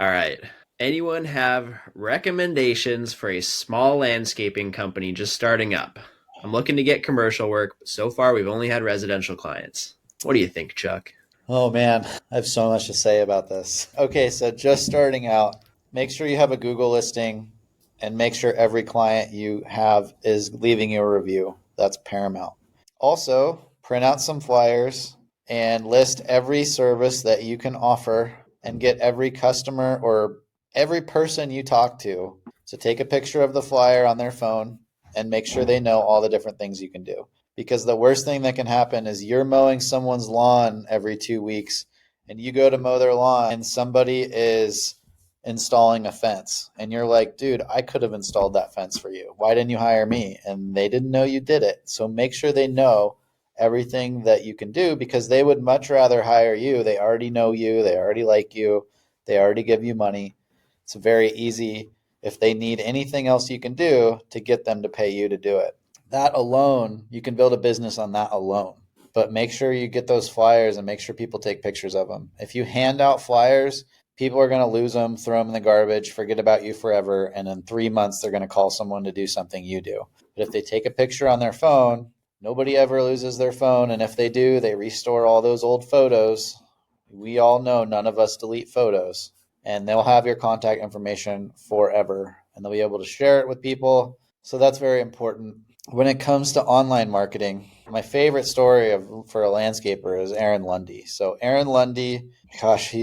All right. Anyone have recommendations for a small landscaping company just starting up? I'm looking to get commercial work, but so far we've only had residential clients. What do you think, Chuck? Oh man, I have so much to say about this. Okay, so just starting out, make sure you have a Google listing and make sure every client you have is leaving you a review. That's paramount. Also, print out some flyers and list every service that you can offer and get every customer or every person you talk to to take a picture of the flyer on their phone and make sure they know all the different things you can do, because the worst thing that can happen is you're mowing someone's lawn every 2 weeks and you go to mow their lawn and somebody is installing a fence and you're like, dude, I could have installed that fence for you. Why didn't you hire me? And they didn't know you did it. So make sure they know everything that you can do, because they would much rather hire you. They already know you, they already like you, they already give you money. It's very easy, if they need anything else you can do, to get them to pay you to do it. That alone, you can build a business on that alone. But make sure you get those flyers and make sure people take pictures of them. If you hand out flyers, people are going to lose them, throw them in the garbage, forget about you forever, and in 3 months they're going to call someone to do something you do. But if they take a picture on their phone, nobody ever loses their phone, and if they do, they restore all those old photos. We all know none of us delete photos, and they'll have your contact information forever, and they'll be able to share it with people. So that's very important. When it comes to online marketing, my favorite story for a landscaper is Aaron Lundy. So Aaron Lundy, gosh,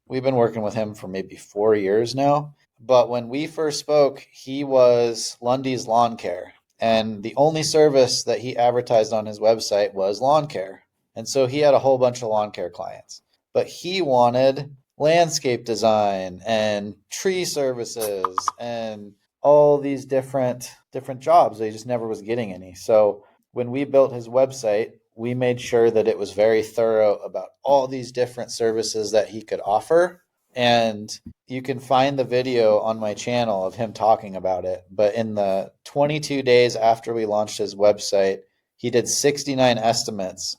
we've been working with him for maybe 4 years now. But when we first spoke, he was Lundy's Lawn Care. And the only service that he advertised on his website was lawn care. And so he had a whole bunch of lawn care clients. But he wanted landscape design and tree services and all these different jobs. He just never was getting any. So when we built his website, we made sure that it was very thorough about all these different services that he could offer. And you can find the video on my channel of him talking about it. But in the 22 days after we launched his website, he did 69 estimates.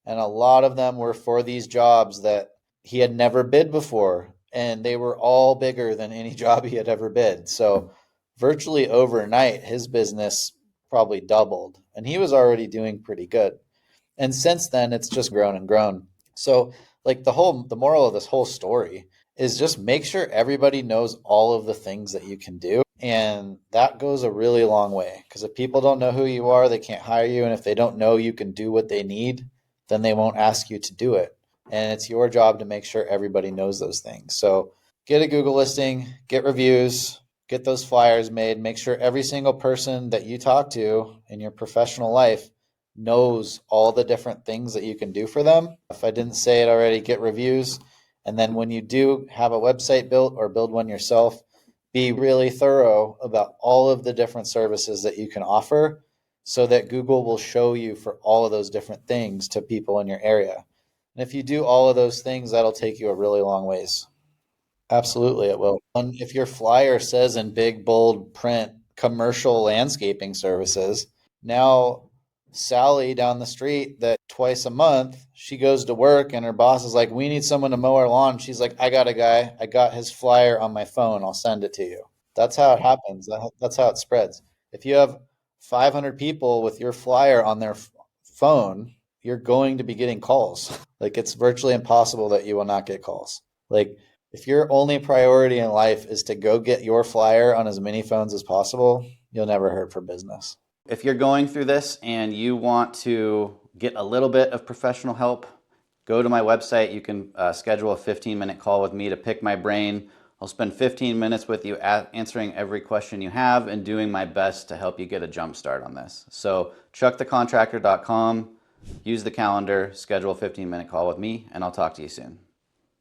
And a lot of them were for these jobs that he had never bid before. And they were all bigger than any job he had ever bid. So virtually overnight, his business probably doubled. And he was already doing pretty good. And since then, it's just grown and grown. So, like, the moral of this whole story is just make sure everybody knows all of the things that you can do. And that goes a really long way, because if people don't know who you are, they can't hire you. And if they don't know you can do what they need, then they won't ask you to do it. And it's your job to make sure everybody knows those things. So get a Google listing, get reviews, get those flyers made, make sure every single person that you talk to in your professional life knows all the different things that you can do for them. If I didn't say it already, get reviews. And then when you do have a website built or build one yourself, be really thorough about all of the different services that you can offer, so that Google will show you for all of those different things to people in your area. And if you do all of those things, that'll take you a really long ways. Absolutely, it will. And if your flyer says in big, bold print, commercial landscaping services, now Sally down the street, that twice a month she goes to work and her boss is like, we need someone to mow our lawn. She's like, I got a guy. I got his flyer on my phone. I'll send it to you. That's how it happens. That's how it spreads. If you have 500 people with your flyer on their phone, you're going to be getting calls. Like, it's virtually impossible that you will not get calls. Like, if your only priority in life is to go get your flyer on as many phones as possible, you'll never hurt for business. If you're going through this and you want to get a little bit of professional help, go to my website. You can schedule a 15-minute call with me to pick my brain. I'll spend 15 minutes with you answering every question you have and doing my best to help you get a jump start on this. So chuckthecontractor.com, use the calendar, schedule a 15-minute call with me, and I'll talk to you soon.